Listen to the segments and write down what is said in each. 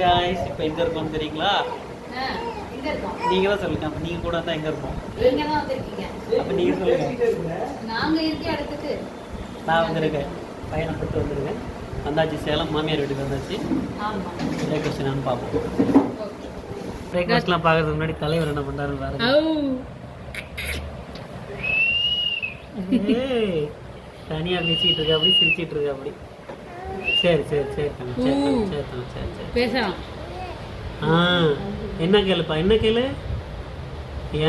Guys இப்போ எங்க இருக்கோம் தெரியுங்களா? எங்க இருக்கோம்? நீங்க தான் சொல்லுங்க. அப்ப நீங்க கூட தான் எங்க இருக்கோம்? எங்க தான் வந்திருக்கீங்க? அப்ப நீங்க சொல்லுங்க. நாங்க இருக்க இடத்துக்கு நான் வந்திருக்கேன். பயணப்பட்டு வந்திருக்கேன். வந்தாச்சு சேலம் மாமியார் வீட்டுக்கு வந்தாச்சு. ஆமா. பிரேக்ஃபாஸ்ட் நான் பாப்போம். ஓகே. பிரேக்ஃபாஸ்ட்லாம் பார்க்கறதுக்கு முன்னாடி தலைவர் என்ன பண்றாருன்னு பாருங்க. ஏய் தனியா பேசிட்டு இருக்க அப்படி சிரிச்சிட்டு இருக்க அப்படி. சரி சரி சரி சரி பேசலாம். என்ன கேளுப்பா என்ன கேளு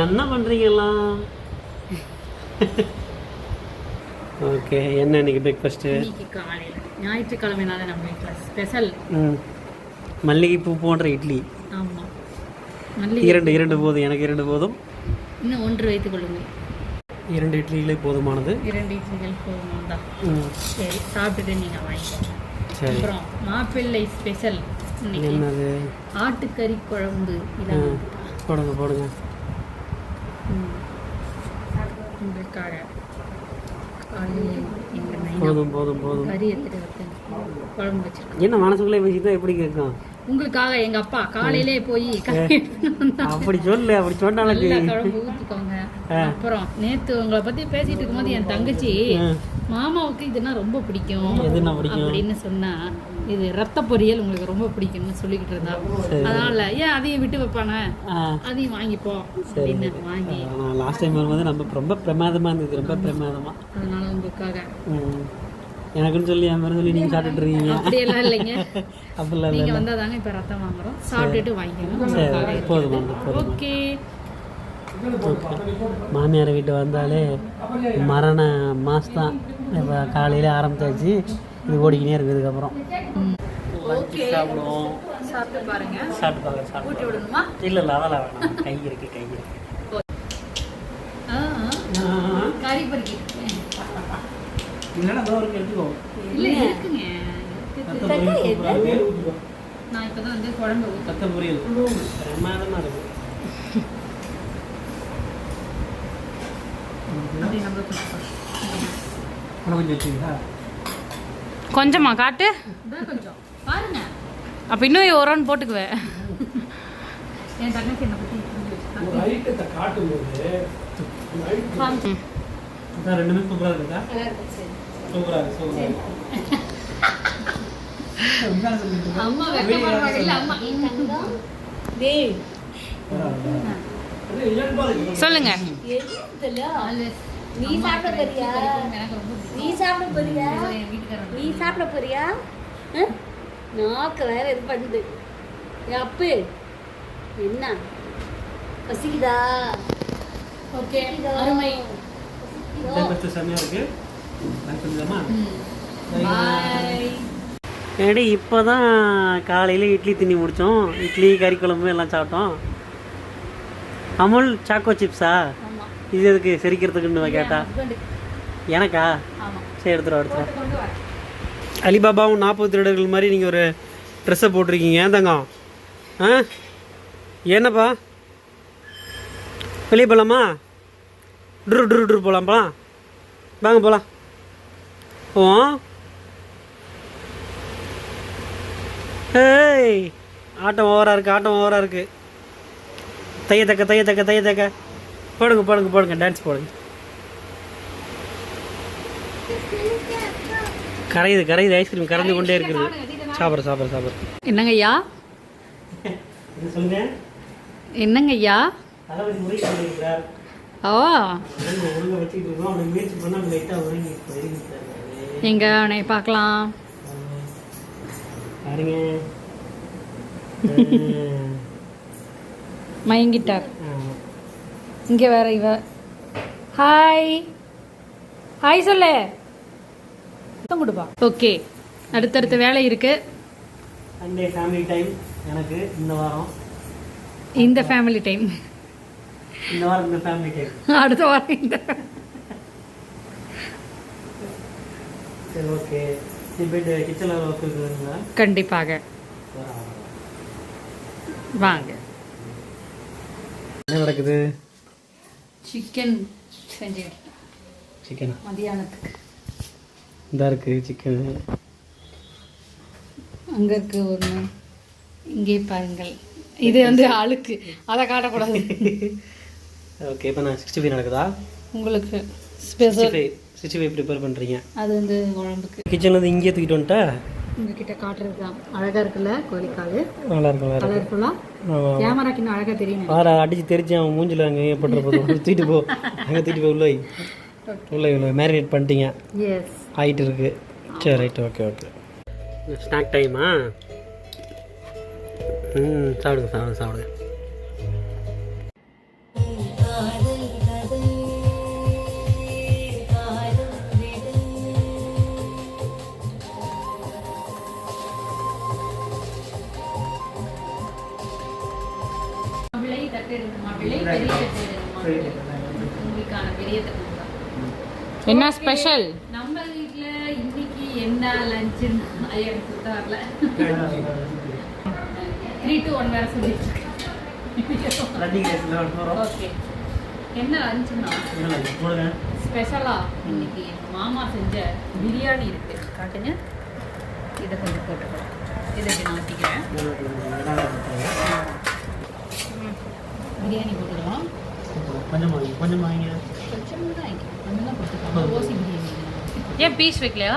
என்ன பண்றீங்கலாம்? ஓகே என்ன இன்னைக்கு பிரேக்ஃபாஸ்ட்டு? இன்னைக்கு காலையில் ஞாயிற்றுக்கிழமைனால நம்ம வீட்டில் ஸ்பெஷல் மல்லிகைப்பூ போன்ற இட்லி. ஆமாம் இரண்டு போதும், எனக்கு 2 போதும். இன்னும் 1 வைத்துக் கொள்ளுங்கள். 2 இட்லிகளே போதுமானது. 2 இட்லிகள் போதுமானதா? சரி சாப்பிட்டுட்டு நீங்கள் வாங்கிக்கோங்க. சரி. அப்புறம் மாப்பிள்ளை ஸ்பெஷல் என்னது? ஆட்டுக்கறி குழம்பு. இதான் போடுங்க போடுங்க. உங்களுக்காக போதும் போதும் போதும். கறி எடுத்துட்டு வந்து குழம்பு வச்சிருக்கேன். என்ன மனசுக்குள்ளே வச்சுதான் எப்படி கேட்கும்? உங்களுக்காக எங்க அப்பா காலையிலே போய் அப்படி சொல்லு, அப்படி சொன்னாலும் குழம்பு ஊத்திக்கோங்க. அப்புறம் நேத்து உங்களை பத்தி பேசிட்டு இருக்கும்போது என் தங்கச்சி மாமாவுக்கு இதுனா ரொம்ப பிடிக்கும் அப்படின்னு சொன்னா, இது ரத்த பொரியல் உங்களுக்கு ரொம்ப பிடிக்கும்னு சொல்லிக்கிட்டு இருந்தா. அதனால ஏன் அதையும் விட்டு வைப்பானே, அதையும் வாங்கிப்போம் அப்படின்னு வாங்கி லாஸ்ட் டைம் வரும்போது நம்ம ரொம்ப பிரமாதமா இருந்தது, ரொம்ப பிரமாதமா. அதனால உங்களுக்காக எனக்குன்னு சொல்லி என் சொல்லி நீங்க சாப்பிட்டுட்டு இருக்கீங்க. அப்படியெல்லாம் இல்லைங்க, அப்படிலாம் நீங்க வந்தாதாங்க இப்ப ரத்தம் வாங்குறோம். சாப்பிட்டுட்டு வாங்கிக்கணும். போதும். ஓகே. மாமியார் வீட்டு வந்தாலே மரண மாஸ் தான். இப்போ காலையில் ஆரம்பிச்சாச்சு, இது ஓடிக்கினே இருக்குது. இதுக்கப்புறம் சாப்பிடுவோம். சாப்பிட்டு பாருங்க. ஊட்டி விடணுமா? இல்லை அதெல்லாம் வேணாம். கை இருக்கு கறி பறிக்க இல்லைன்னா தோறுக்கு எடுத்துக்கோ. இல்லை இருக்குங்க. நான் இப்போ தான் வந்து குழம்பு ரத்த பொரியல் பிரமாதமாக இருக்குது. கொஞ்சமா காட்டு, கொஞ்சம் பாருங்க. அப்ப இன்னும் ஒரு ரவுண்ட் போட்டுக்குவேன். என் தங்கச்சி என்ன பத்தி ரெண்டுமே சூப்பரா இருக்குதா? சூப்பரா இருக்கு. அம்மா வெக்கப்படுறாங்க. அம்மா டேய் சொல்லுங்க. நீ சாப்பிட போறியா? நாக்கு வேற இது பண்ணுது. அப்பு என்ன பசிக்குதா? ஓகே அருமை. செமையா இருக்கு. பாய். ஏடி இப்போ தான் காலையில் இட்லி தின்னி முடித்தோம். இட்லி கறி குழம்பு எல்லாம் சாப்பிட்டோம். அமுல் சாக்கோ சிப்ஸா? இது எதுக்கு சிரிக்கிறதுக்குன்னு கேட்டா எனக்கா? சரி எடுத்துருவா. அலிபாபாவும் 40 திருடர்கள் மாதிரி நீங்கள் ஒரு ட்ரெஸ்ஸை போட்டிருக்கீங்க. ஏன் தங்கம்? என்னப்பா வெளியே போகலாமா? ட்ரு போகலாம்ப்பா. வாங்க போகலாம். ஏய் ஆட்டம் ஓவராக இருக்குது. தைய தக்க போடுங்க டான்ஸ் போடுங்க. கரையுது ஐஸ்கிரீம் கரைந்து கொண்டே இருக்குது. சாப்பிட்ற என்னங்க ஐயா? சொல்லுங்க. என்னங்க ஐயா? எங்க அவனை பார்க்கலாம். மயங்கிட்டார். இங்க வேற இவ ஹாய் சொல்லு. கொடுப்பா. ஓகே அடுத்தடுத்த வேலை இருக்கு. சண்டே ஃபேமிலி டைம் எனக்கு இந்த வாரம். இந்த ஃபேமிலி டைம் இந்த வாரம் இந்த ஃபேமிலி டைம். அடுத்த வாரம் இந்த. சரி ஓகே. இப்போ கிச்சன்ல ஒர்க் இருக்குங்களா? கண்டிப்பாக வாங்க. என்ன நடக்குது? சிக்கன் செஞ்சுக்கிட்டேன். சிக்கன் மதியானத்துக்கு இந்த இருக்கு சிக்கன். அங்கே இருக்கு ஒன்று. இங்கே பாருங்கள், இது வந்து அழுக்கு, அதை காட்டக்கூடாது. ஓகே, இப்போ நான் 65 நடக்குதா? உங்களுக்கு ஸ்பெஷல் 65 ப்ரிப்பேர் பண்ணுறீங்க. அது வந்து குழம்புக்கு. கிச்சன் வந்து இங்கே தூக்கிட்டு வந்துட்டா உங்ககிட்ட காட்டுறது தான். அழகாக இருக்குல்ல கோழிக்கால், நல்லா இருக்கும். கலர்ஃபுல்லாக. கேமராக்கு இன்னும் அழகாக தெரியும். வேறு அடித்து தெரிச்சு அவன் மூஞ்சில் அங்கே ஏற்படுற போதும் தூக்கிட்டு போ, அங்கே தூக்கிட்டு போய் உள்ள மேரினேட் பண்ணிட்டீங்க. எஸ், ஆகிட்டு இருக்கு. சரி, ரைட்டு, ஓகே ஓகே. ஸ்நாக் டைமா? சாப்பிடுங்க சாப்பிடுங்க சாப்பிடுங்க. என்ன ஸ்பெஷல் நம்ம வீட்ல இன்னைக்கு? என்ன லஞ்ச் எனக்கு வரல. 3 to 1 வேற சொல்லிட்டு ஓகே. என்ன லஞ்சுனா ஸ்பெஷலா இன்னைக்கு எங்க மாமா செஞ்ச பிரியாணி இருக்கு. காட்டுங்க. இதை கொஞ்சம் போட்டுக்கலாம். இதை நான் மாற்றிக்கிறேன். பிரியாணி போட்டுக்கலாம். கொஞ்சம் ஏன் பீஸ் வைக்கலையா?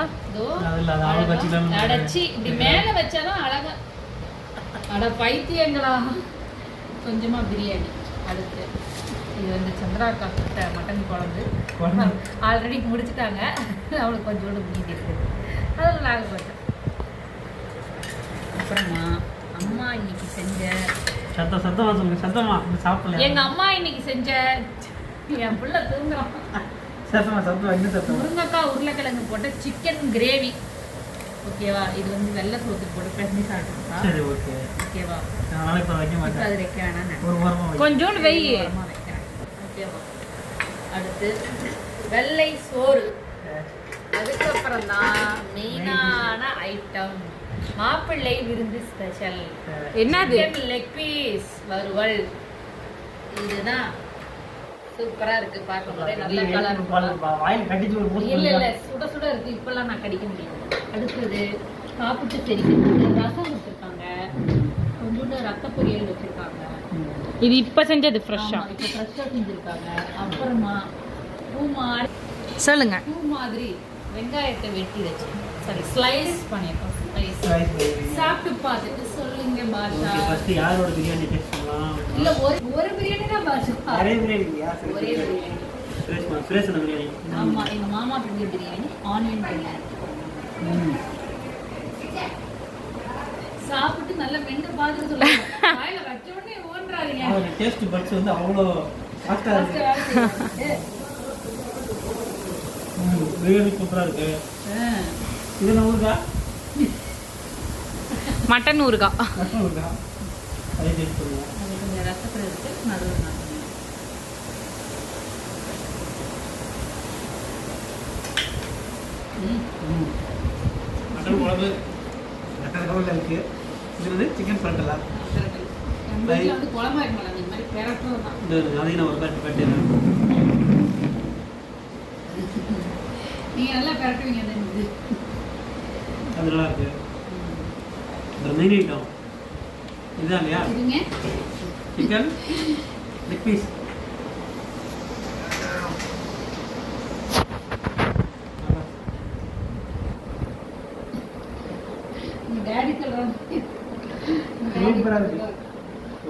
அடைச்சி இப்படி மேலே வச்சாதான் அழகா. அட பைத்தியங்களா. கொஞ்சமா பிரியாணி. அடுத்து இது வந்து சந்திராக்கா கிட்ட மட்டன் குழம்பு ஆல்ரெடி முடிச்சுட்டாங்க. அவளுக்கு கொஞ்சோண்டு மீதி இருக்குது, அதில் நாங்கள் போட்டோம். அப்புறமா அம்மா இன்னைக்கு செஞ்ச எங்க அம்மா இன்னைக்கு செஞ்ச என் பிள்ளை தூங்குறான். முருங்கைக்காய் உருளைக்கிழங்கு போட்ட சிக்கன் கிரேவி. ஓகேவா? இது வந்து வெள்ளை சோத்துக்கு போட்டு பிரச்சனை சாப்பிட்டுருக்கா. ஓகேவா? அது வைக்க வேணாம், கொஞ்சோண்டு வைக்கிறேன். ஓகேவா? அடுத்து வெள்ளை சோறு. அதுக்கப்புறம் தான் மெயினான ஐட்டம் மாப்பிள்ளை விருந்து ஸ்பெஷல். என்னது? லெக் பீஸ் வறுவல். இதுதான் சூப்பரா இருக்கு. பார்க்கும்போதே நல்ல கலர். இல்ல சுட சுட இருக்கு. இப்பெல்லாம் நான் கடிக்க முடியாது. அடுத்தது சாப்பிட்டு தெரிவிக்கிறது ரசம் வச்சிருக்காங்க, கொஞ்சோண்டு ரத்த பொரியல் வச்சிருக்காங்க. இது இப்ப செஞ்சது ஃப்ரெஷ்ஷா, இப்ப ஃப்ரெஷ்ஷா செஞ்சிருக்காங்க. அப்புறமா பூ மாதிரி வெங்காயத்தை வெட்டி வச்சு ஸ்லைஸ் பண்ணிருக்கோம். சாப்பிட்டு பார்த்துட்டு சொல்லுங்க பாஷா. யாரோட பிரியாணி டேஸ்ட் பண்ணலாம்? இல்ல ஒரு பிரியாணி தான் பாஷா. ஒரே பிரியாணி. ஆமா, எங்க மாமா செஞ்ச பிரியாணி ஆனியன் பிரியாணி. சாப்பிட்டு நல்ல மென்று பார்த்துட்டு சொல்லுங்க. வாயில வச்ச உடனே ஓன்றாதீங்க. டேஸ்ட் பட்ஸ் வந்து அவ்வளோ ஃபாஸ்டா இருக்கு. பிரியாணி சூப்பரா இருக்கு. இது நம்ம மட்டன் ஊறுகா. அதே டேஸ்ட் பண்ணுவோம். அது கொஞ்சம் ரசப்பட இருக்கு நடுவில். மட்டன் குழம்பு ரகரகமாக இருக்கு. இது வந்து சிக்கன் பரட்டலா. வந்து குழம்பா இருக்கலாம். இந்த மாதிரி பெரட்டும் தான். அதையும் நான் ஒரு கட்டு நீங்க நல்லா பெரட்டுவீங்க. அது நல்லா இருக்கு. ஒரு மெயின் ஐட்டம் இதுதான் இல்லையா? இதுங்க சிக்கன் லெக் பீஸ்.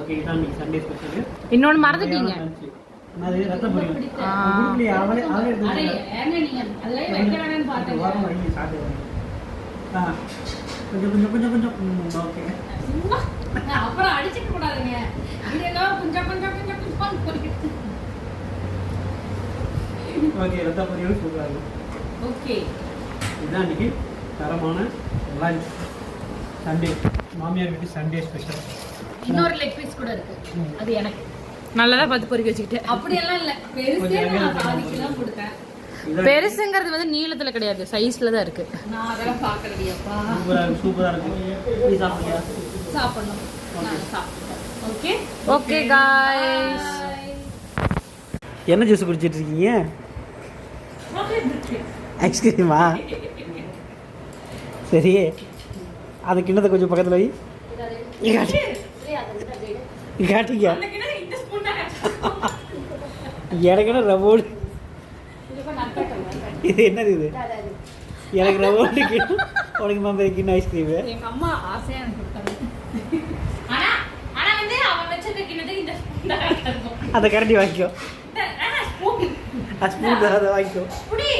ஓகே, இதான் இன்னைக்கு சண்டே ஸ்பெஷல். இன்னொன்று மறந்துட்டீங்க. அது ரத்த பொரியல். கொஞ்சம் ஓகே. அப்புறம் அடிச்சுக்க கூடாதுங்க. கொஞ்சம் ஓகே, ரத்த பொரியல் சூப்பராக இருக்கும். ஓகே, இதுதான் இன்னைக்கு தரமான லஞ்ச். சண்டே மாமியார் வீட்டு சண்டே ஸ்பெஷல். இன்னொரு லெக் பீஸ் கூட இருக்கு. அது எனக்கு நல்லதா பார்த்து பொறுக்கி வச்சுக்கிட்டேன். அப்படியெல்லாம் இல்லை, பெருசே நான் பாதிக்கலாம் கொடுத்தேன். பெருசுங்கிறது வந்து நீளத்துல கிடையாது, சைஸ்ல தான் இருக்கு. நான் அதெல்லாம் பார்க்கலையப்பா. சூப்பரா இருக்கு. நீ சாப்பிடுறியா? சாப்பிடணும். நான் சாப்பிட்டேன். Okay okay guys. என்ன ஜூஸ் குடிச்சிட்டு இருக்கீங்க? ஐஸ்கிரீமா? சரி, அந்த கிண்ணத்தை கொஞ்சம் பக்கத்தில் வை. காட்டி காட்டிக்க எனக்கு என்ன ரவோடு இது என்னது இது எனக்கு ரவோடு உனக்கு மாமா கிண்ண ஐஸ்கிரீமு எங்க அம்மா ஆசையா எனக்கு கொடுத்தாங்க. ஆனா ஆனா வந்து அவன் வச்சிருக்க கிண்ணத்துக்கு இந்த ஸ்பூன் தான் கரெக்டா இருக்கும். அந்த கரண்டி வாங்கிக்கோ ஸ்பூன் ஸ்பூன் அதை வாங்கிக்கோ புடி